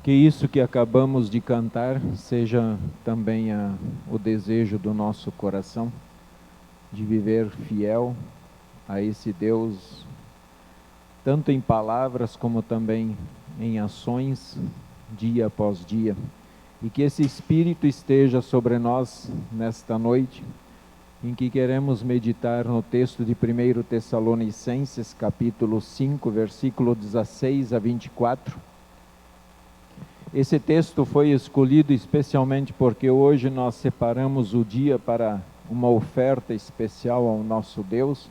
Que isso que acabamos de cantar seja também o desejo do nosso coração, de viver fiel a esse Deus, tanto em palavras como também em ações, dia após dia. E que esse Espírito esteja sobre nós nesta noite, em que queremos meditar no texto de 1 Tessalonicenses, capítulo 5, versículo 16 a 24. Esse texto foi escolhido especialmente porque hoje nós separamos o dia para uma oferta especial ao nosso Deus.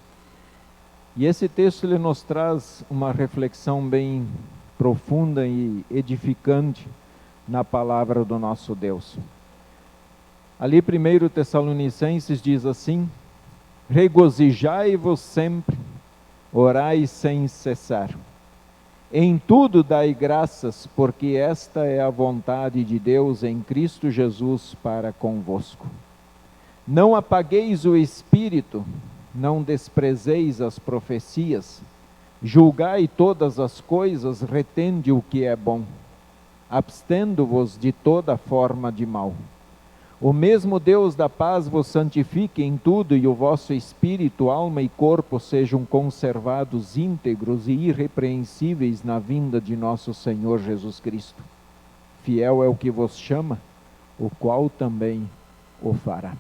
E esse texto ele nos traz uma reflexão bem profunda e edificante na palavra do nosso Deus. Ali 1 Tessalonicenses diz assim: regozijai-vos sempre, orai sem cessar. Em tudo dai graças, porque esta é a vontade de Deus em Cristo Jesus para convosco. Não apagueis o espírito, não desprezeis as profecias, julgai todas as coisas, retende o que é bom, abstendo-vos de toda forma de mal. O mesmo Deus da paz vos santifique em tudo, e o vosso espírito, alma e corpo sejam conservados íntegros e irrepreensíveis na vinda de nosso Senhor Jesus Cristo. Fiel é o que vos chama, o qual também o fará.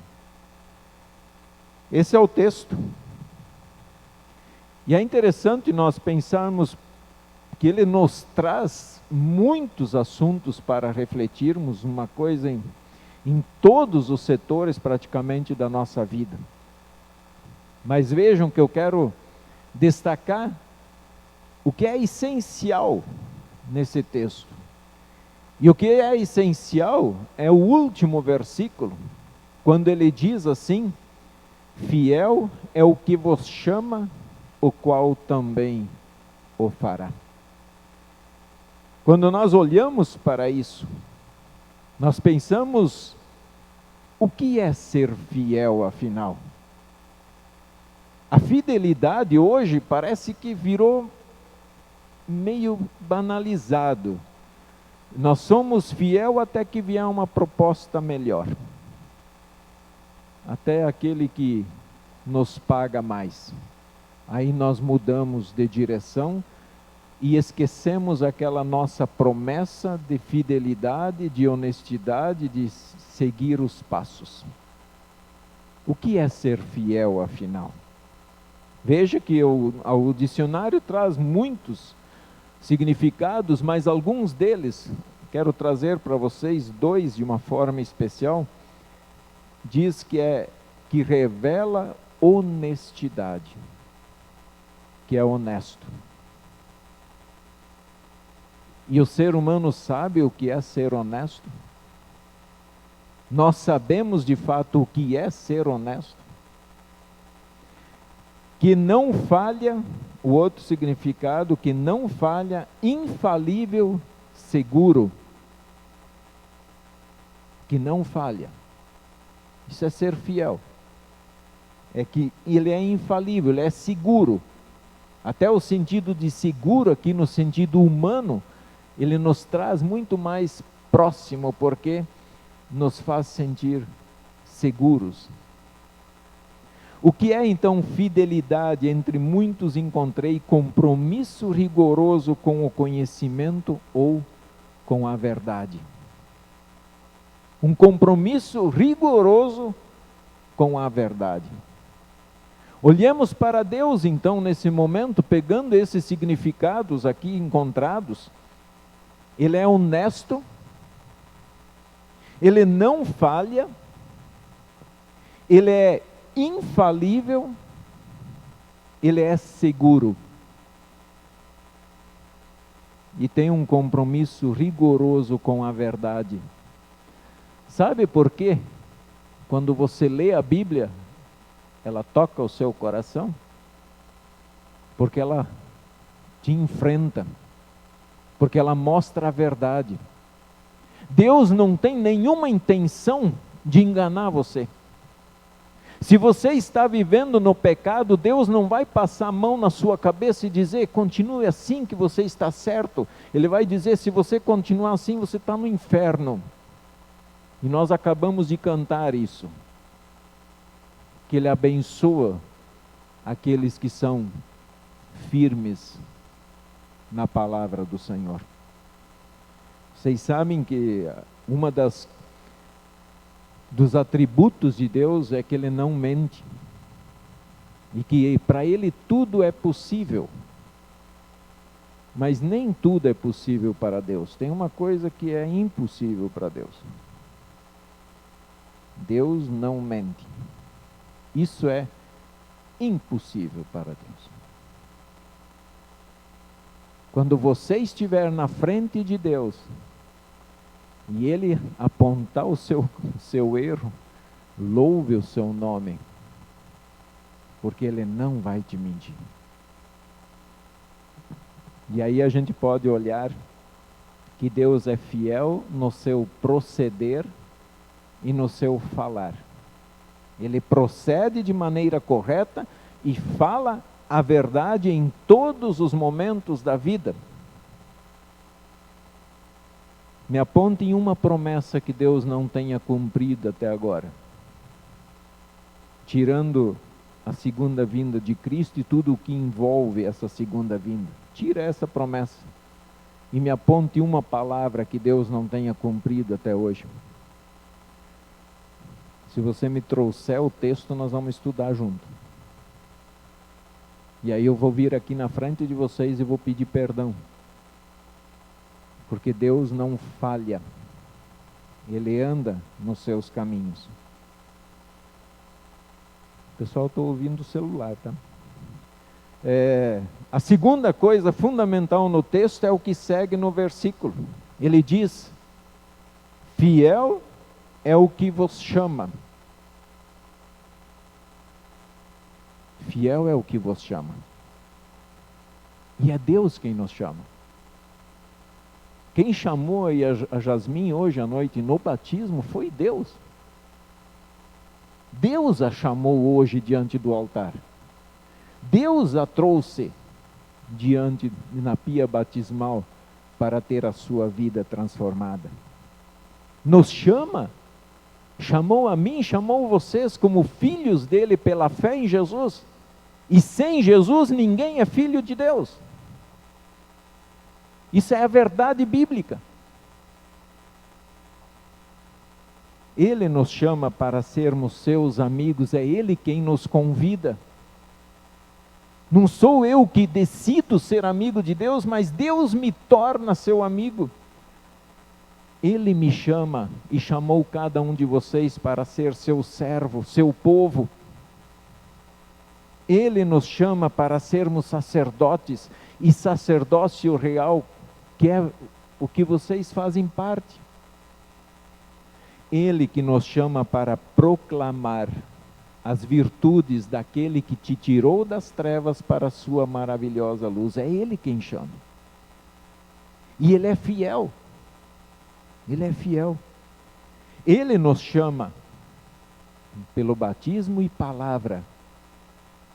Esse é o texto. E é interessante nós pensarmos que ele nos traz muitos assuntos para refletirmos, uma coisa em todos os setores praticamente da nossa vida. Mas vejam que eu quero destacar o que é essencial nesse texto. E o que é essencial é o último versículo, quando ele diz assim: fiel é o que vos chama, o qual também o fará. Quando nós olhamos para isso, nós pensamos, o que é ser fiel afinal? A fidelidade hoje parece que virou meio banalizado. Nós somos fiel até que vier uma proposta melhor. Até aquele que nos paga mais. Aí nós mudamos de direção e esquecemos aquela nossa promessa de fidelidade, de honestidade, de seguir os passos. O que é ser fiel, afinal? Veja que o dicionário traz muitos significados, mas alguns deles, quero trazer para vocês dois de uma forma especial. Diz que revela honestidade, que é honesto. E o ser humano sabe o que é ser honesto? Nós sabemos de fato o que é ser honesto? Que não falha, o outro significado, que não falha, infalível, seguro. Que não falha. Isso é ser fiel. É que ele é infalível, ele é seguro. Até o sentido de seguro aqui no sentido humano, ele nos traz muito mais próximo, porque nos faz sentir seguros. O que é então fidelidade? Entre muitos encontrei compromisso rigoroso com o conhecimento ou com a verdade. Um compromisso rigoroso com a verdade. Olhemos para Deus então nesse momento, pegando esses significados aqui encontrados. Ele é honesto, ele não falha, ele é infalível, ele é seguro. E tem um compromisso rigoroso com a verdade. Sabe por quê? Quando você lê a Bíblia, ela toca o seu coração? Porque ela te enfrenta. Porque ela mostra a verdade. Deus não tem nenhuma intenção de enganar você. Se você está vivendo no pecado, Deus não vai passar a mão na sua cabeça e dizer, continue assim que você está certo. Ele vai dizer, se você continuar assim, você está no inferno. E nós acabamos de cantar isso. Que Ele abençoa aqueles que são firmes na palavra do Senhor. Vocês sabem que dos atributos de Deus é que Ele não mente. E que para Ele tudo é possível. Mas nem tudo é possível para Deus. Tem uma coisa que é impossível para Deus. Deus não mente. Isso é impossível para Deus. Quando você estiver na frente de Deus, e Ele apontar o seu erro, louve o seu nome, porque Ele não vai te mentir. E aí a gente pode olhar que Deus é fiel no seu proceder e no seu falar. Ele procede de maneira correta e fala a verdade em todos os momentos da vida. Me aponte em uma promessa que Deus não tenha cumprido até agora. Tirando a segunda vinda de Cristo e tudo o que envolve essa segunda vinda. Tira essa promessa e me aponte uma palavra que Deus não tenha cumprido até hoje. Se você me trouxer o texto, nós vamos estudar junto. E aí eu vou vir aqui na frente de vocês e vou pedir perdão. Porque Deus não falha. Ele anda nos seus caminhos. Pessoal, estou ouvindo o celular, tá? A segunda coisa fundamental no texto é o que segue no versículo. Ele diz, fiel é o que vos chama. Fiel é o que vos chama. E é Deus quem nos chama. Quem chamou aí a Jasmine hoje à noite no batismo foi Deus. Deus a chamou hoje diante do altar. Deus a trouxe diante na pia batismal para ter a sua vida transformada. Nos chama, chamou a mim, chamou vocês como filhos dele pela fé em Jesus. E sem Jesus ninguém é filho de Deus. Isso é a verdade bíblica. Ele nos chama para sermos seus amigos, é Ele quem nos convida. Não sou eu que decido ser amigo de Deus, mas Deus me torna seu amigo. Ele me chama e chamou cada um de vocês para ser seu servo, seu povo. Ele nos chama para sermos sacerdotes, e sacerdócio real, que é o que vocês fazem parte. Ele que nos chama para proclamar as virtudes daquele que te tirou das trevas para a sua maravilhosa luz. É Ele quem chama. E Ele é fiel. Ele é fiel. Ele nos chama pelo batismo e palavra.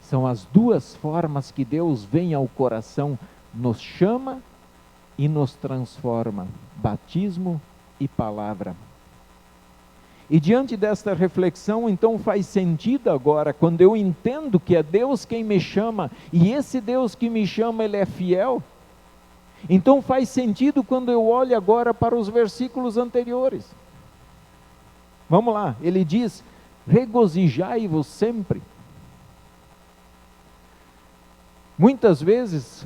São as duas formas que Deus vem ao coração, nos chama e nos transforma. Batismo e palavra. E diante desta reflexão, então faz sentido agora, quando eu entendo que é Deus quem me chama, e esse Deus que me chama, Ele é fiel. Então faz sentido quando eu olho agora para os versículos anteriores. Vamos lá, ele diz, regozijai-vos sempre. Muitas vezes,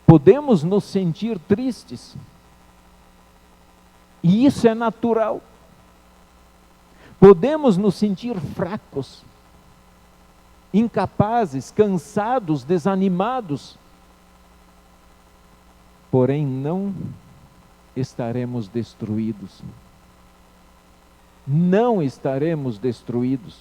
podemos nos sentir tristes, e isso é natural. Podemos nos sentir fracos, incapazes, cansados, desanimados, porém não estaremos destruídos. Não estaremos destruídos.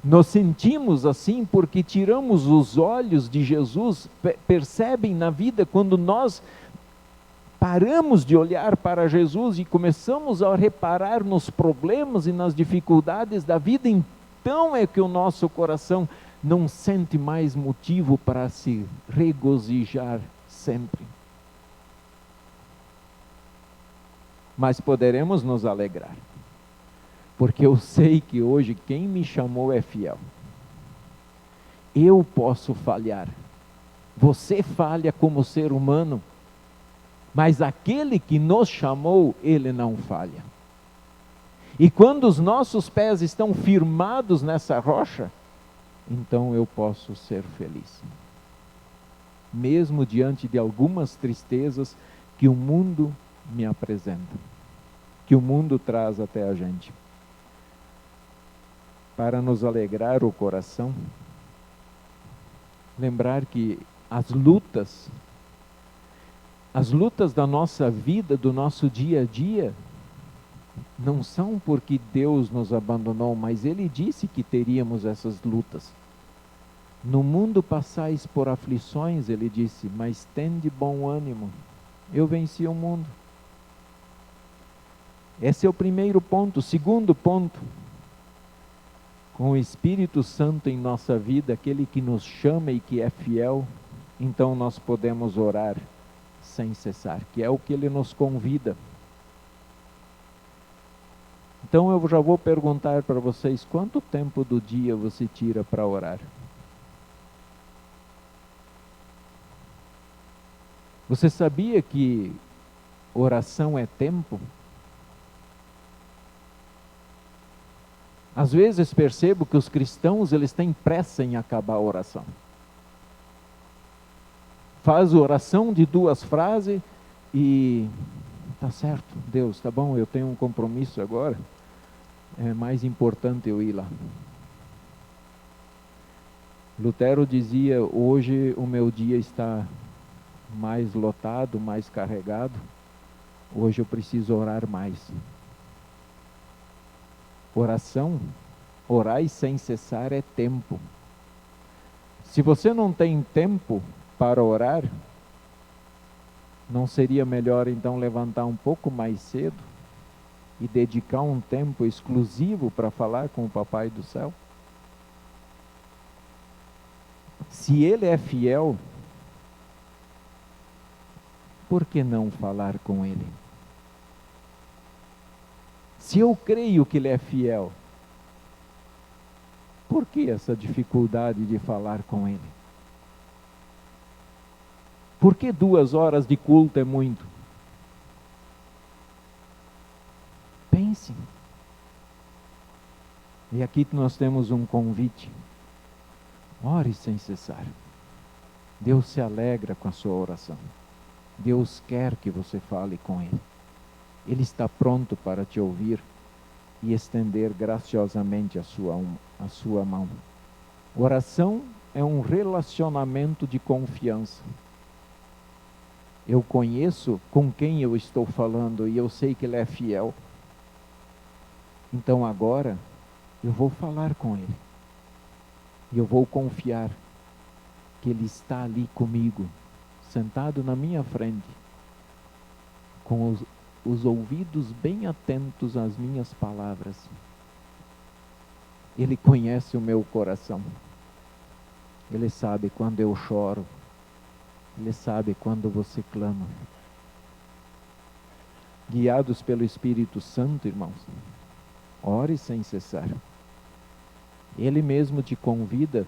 Nos sentimos assim porque tiramos os olhos de Jesus. Percebem na vida quando nós paramos de olhar para Jesus e começamos a reparar nos problemas e nas dificuldades da vida, então é que o nosso coração não sente mais motivo para se regozijar sempre. Mas poderemos nos alegrar, porque eu sei que hoje quem me chamou é fiel. Eu posso falhar, você falha como ser humano, mas aquele que nos chamou, ele não falha. E quando os nossos pés estão firmados nessa rocha, então eu posso ser feliz. Mesmo diante de algumas tristezas que o mundo me apresenta, que o mundo traz até a gente. Para nos alegrar o coração, lembrar que as lutas da nossa vida, do nosso dia a dia, não são porque Deus nos abandonou, mas Ele disse que teríamos essas lutas. No mundo passais por aflições, Ele disse, mas tende bom ânimo, eu venci o mundo. Esse é o primeiro ponto. O segundo ponto, com o Espírito Santo em nossa vida, aquele que nos chama e que é fiel, então nós podemos orar sem cessar, que é o que Ele nos convida. Então eu já vou perguntar para vocês, quanto tempo do dia você tira para orar? Você sabia que oração é tempo? Às vezes percebo que os cristãos, eles têm pressa em acabar a oração. Faz oração de 2 frases e tá certo, Deus, tá bom, eu tenho um compromisso agora, é mais importante eu ir lá. Lutero dizia, hoje o meu dia está mais lotado, mais carregado, hoje eu preciso orar mais. Oração, orar sem cessar é tempo. Se você não tem tempo para orar, não seria melhor então levantar um pouco mais cedo e dedicar um tempo exclusivo para falar com o Papai do Céu? Se Ele é fiel, por que não falar com Ele? Se eu creio que Ele é fiel, por que essa dificuldade de falar com Ele? Por que 2 horas de culto é muito? Pense. E aqui nós temos um convite. Ore sem cessar. Deus se alegra com a sua oração. Deus quer que você fale com Ele. Ele está pronto para te ouvir e estender graciosamente a sua mão. Oração é um relacionamento de confiança. Eu conheço com quem eu estou falando e eu sei que Ele é fiel. Então agora eu vou falar com Ele. E eu vou confiar que Ele está ali comigo, sentado na minha frente, com os ouvidos bem atentos às minhas palavras. Ele conhece o meu coração. Ele sabe quando eu choro. Ele sabe quando você clama. Guiados pelo Espírito Santo, irmãos, ore sem cessar. Ele mesmo te convida,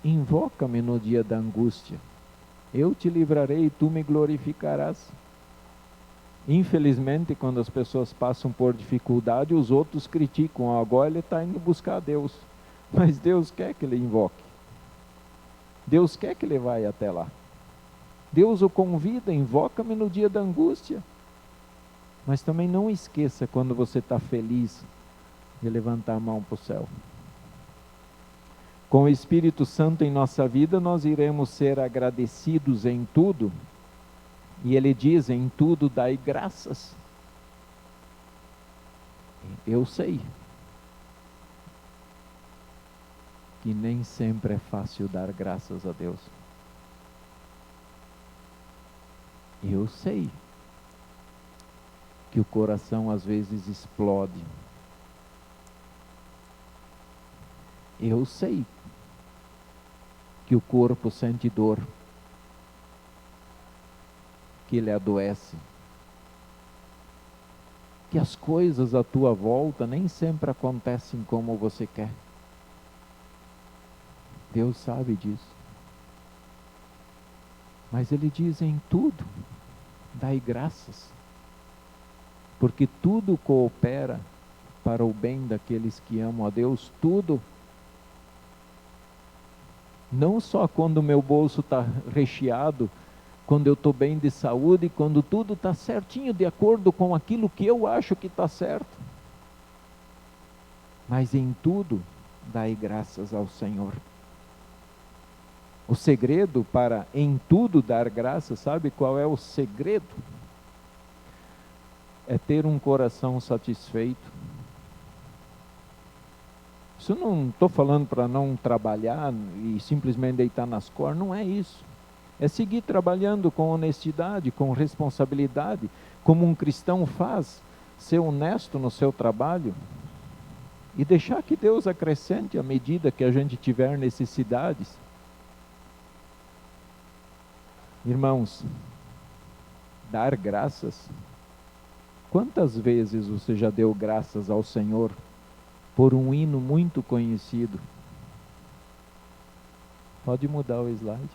invoca-me no dia da angústia. Eu te livrarei e tu me glorificarás. Infelizmente, quando as pessoas passam por dificuldade, os outros criticam. Agora ele está indo buscar Deus. Mas Deus quer que ele invoque. Deus quer que ele vá até lá. Deus o convida, invoca-me no dia da angústia. Mas também não esqueça, quando você está feliz, de levantar a mão para o céu. Com o Espírito Santo em nossa vida, nós iremos ser agradecidos em tudo. E Ele diz, em tudo dai graças. Eu sei que nem sempre é fácil dar graças a Deus. Eu sei que o coração às vezes explode. Eu sei que o corpo sente dor, que ele adoece, que as coisas à tua volta nem sempre acontecem como você quer. Deus sabe disso. Mas Ele diz: em tudo, dai graças, porque tudo coopera para o bem daqueles que amam a Deus. Tudo. Não só quando o meu bolso está recheado, quando eu estou bem de saúde, quando tudo está certinho de acordo com aquilo que eu acho que está certo. Mas em tudo, dai graças ao Senhor. O segredo para em tudo dar graças, sabe qual é o segredo? É ter um coração satisfeito. Isso não estou falando para não trabalhar e simplesmente deitar nas cordas, não é isso. É seguir trabalhando com honestidade, com responsabilidade, como um cristão faz, ser honesto no seu trabalho e deixar que Deus acrescente à medida que a gente tiver necessidades. Irmãos, dar graças. Quantas vezes você já deu graças ao Senhor por um hino muito conhecido? Pode mudar o slide.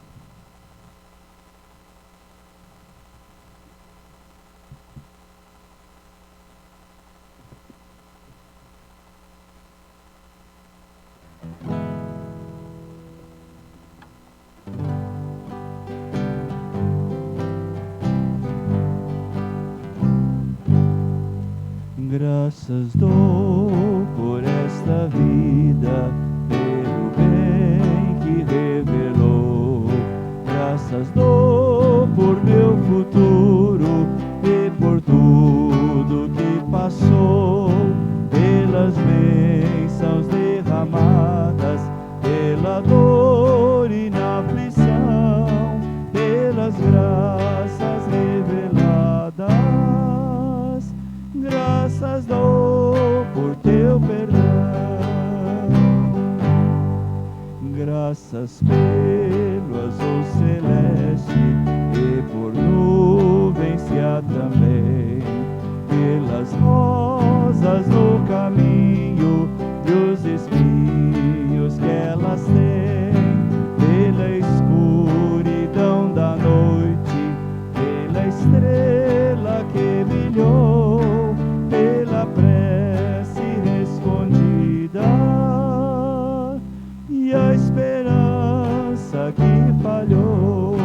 Graças dou por esta vida, pelo bem que revelou. Graças dou por meu futuro e por tudo que passou. Pelas bênçãos derramadas, pela dor e na aflição, pelas graças reveladas. Graças dou por teu perdão, graças pelo azul celeste e por nuvens que há também, pelas rosas no caminho e os espinhos que elas têm, pela escuridão da noite, pela estrela que brilhou, pela prece respondida e a esperança que falhou,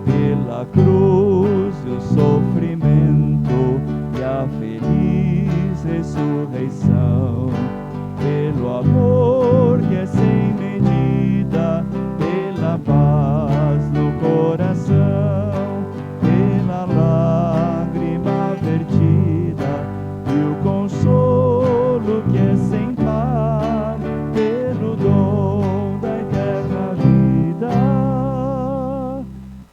pela cruz e o sofrimento e a feliz ressurreição, pelo amor que é sem medida, pela paz no coração, pela lágrima vertida e o consolo que é sem par, pelo dom da eterna vida,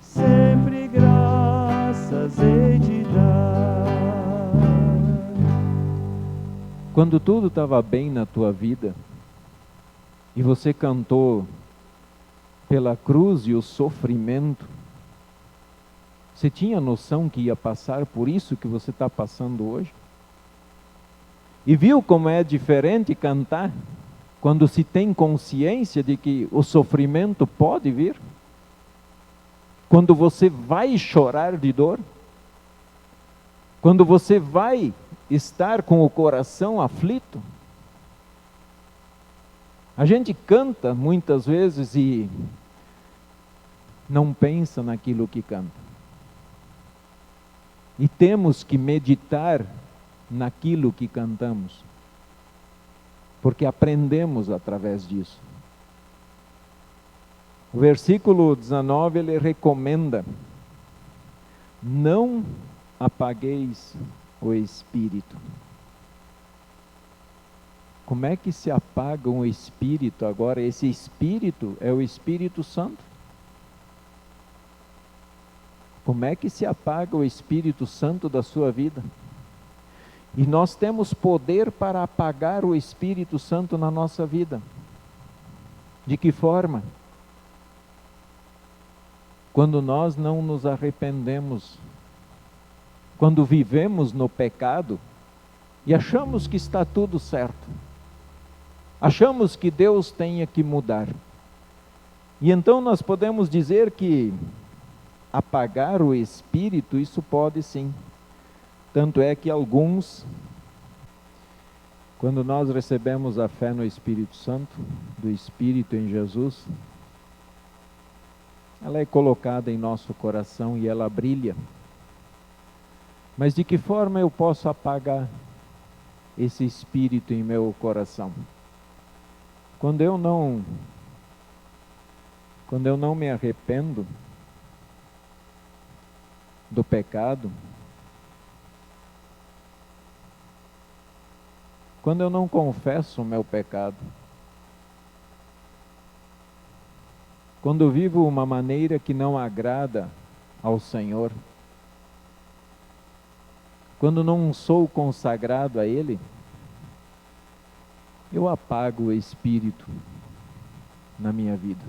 sempre graças hei de dar. Quando tudo estava bem na tua vida e você cantou pela cruz e o sofrimento, você tinha noção que ia passar por isso que você está passando hoje? E viu como é diferente cantar quando se tem consciência de que o sofrimento pode vir? Quando você vai chorar de dor? Quando você vai estar com o coração aflito? A gente canta muitas vezes e não pensa naquilo que canta. E temos que meditar naquilo que cantamos, porque aprendemos através disso. O versículo 19, ele recomenda: não apagueis o Espírito. Como é que se apaga um Espírito agora? Esse Espírito é o Espírito Santo. Como é que se apaga o Espírito Santo da sua vida? E nós temos poder para apagar o Espírito Santo na nossa vida. De que forma? Quando nós não nos arrependemos, quando vivemos no pecado e achamos que está tudo certo, achamos que Deus tenha que mudar. E então nós podemos dizer que apagar o Espírito, isso pode sim. Tanto é que alguns, quando nós recebemos a fé no Espírito Santo, do Espírito em Jesus, ela é colocada em nosso coração e ela brilha. Mas de que forma eu posso apagar esse Espírito em meu coração? Quando eu não me arrependo do pecado, quando eu não confesso o meu pecado, quando eu vivo uma maneira que não agrada ao Senhor, quando não sou consagrado a Ele, eu apago o Espírito na minha vida.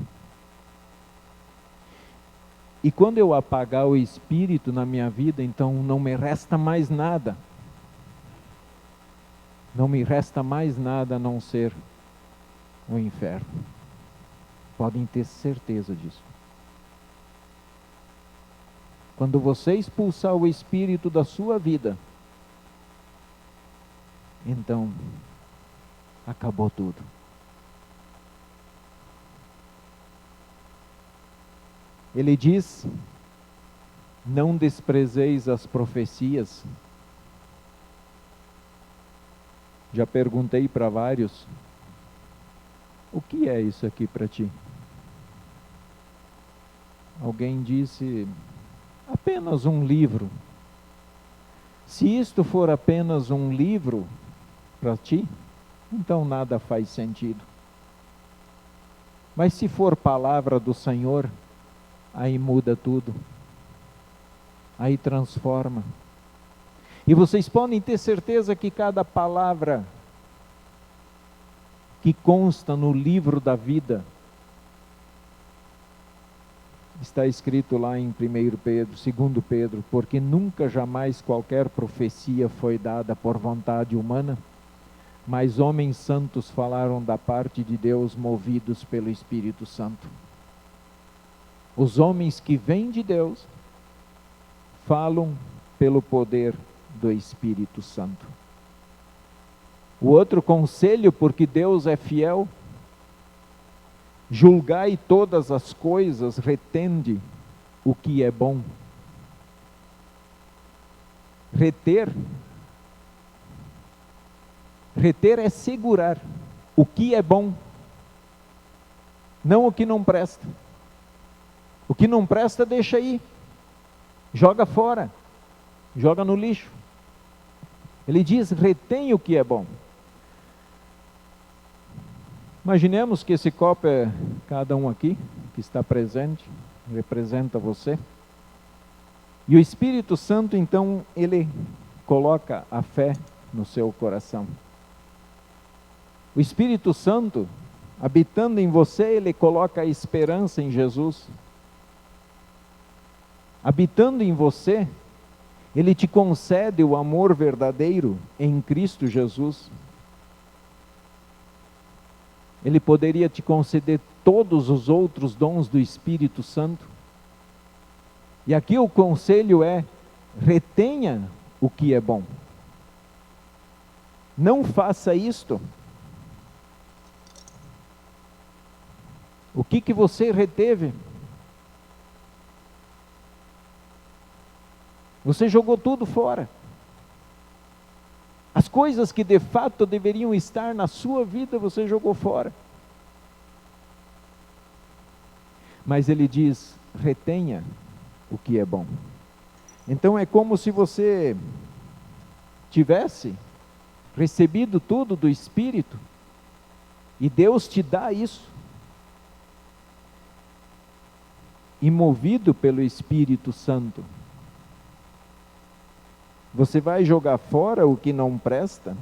E quando eu apagar o Espírito na minha vida, então não me resta mais nada. Não me resta mais nada a não ser o inferno. Podem ter certeza disso. Quando você expulsar o Espírito da sua vida, então acabou tudo. Ele diz: não desprezeis as profecias. Já perguntei para vários, o que é isso aqui para ti? Alguém disse, apenas um livro. Se isto for apenas um livro para ti, então nada faz sentido. Mas se for palavra do Senhor, aí muda tudo. Aí transforma. E vocês podem ter certeza que cada palavra que consta no livro da vida, está escrito lá em 1 Pedro, 2 Pedro, porque nunca jamais qualquer profecia foi dada por vontade humana, mas homens santos falaram da parte de Deus movidos pelo Espírito Santo. Os homens que vêm de Deus falam pelo poder do Espírito Santo. O outro conselho, porque Deus é fiel: julgai todas as coisas, retende o que é bom. Reter é segurar o que é bom, não o que não presta. O que não presta deixa aí, joga fora, joga no lixo. Ele diz: retém o que é bom. Imaginemos que esse copo é cada um aqui, que está presente, representa você. E o Espírito Santo, então, ele coloca a fé no seu coração. O Espírito Santo, habitando em você, ele coloca a esperança em Jesus. Habitando em você, ele te concede o amor verdadeiro em Cristo Jesus. Ele poderia te conceder todos os outros dons do Espírito Santo. E aqui o conselho é: retenha o que é bom. Não faça isto. O que você reteve? Você jogou tudo fora. As coisas que de fato deveriam estar na sua vida, você jogou fora. Mas ele diz: retenha o que é bom. Então é como se você tivesse recebido tudo do Espírito, e Deus te dá isso. E movido pelo Espírito Santo, Você vai jogar fora o que não presta,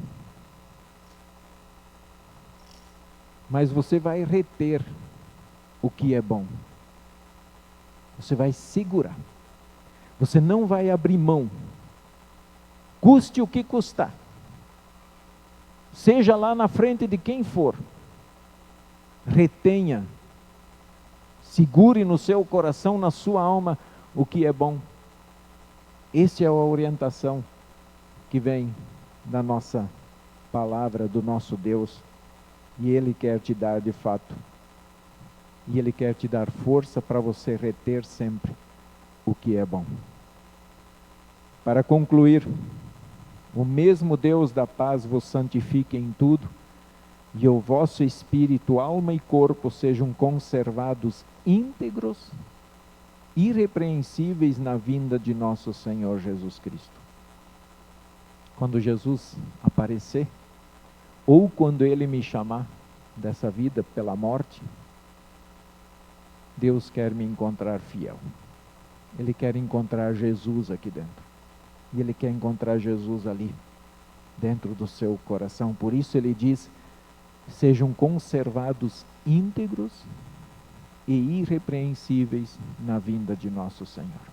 mas você vai reter o que é bom. Você vai segurar. Você não vai abrir mão. Custe o que custar. Seja lá na frente de quem for. Retenha. Segure no seu coração, na sua alma, o que é bom. Essa é a orientação que vem da nossa palavra, do nosso Deus. E Ele quer te dar de fato. E Ele quer te dar força para você reter sempre o que é bom. Para concluir, o mesmo Deus da paz vos santifique em tudo, e o vosso espírito, alma e corpo sejam conservados íntegros, irrepreensíveis na vinda de nosso Senhor Jesus Cristo. Quando Jesus aparecer, ou quando Ele me chamar dessa vida pela morte, Deus quer me encontrar fiel. Ele quer encontrar Jesus aqui dentro. E Ele quer encontrar Jesus ali, dentro do seu coração. Por isso Ele diz, sejam conservados íntegros e irrepreensíveis na vinda de nosso Senhor.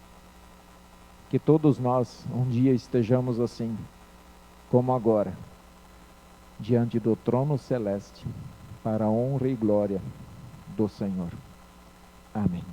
Que todos nós um dia estejamos assim, como agora, diante do trono celeste, para a honra e glória do Senhor. Amém.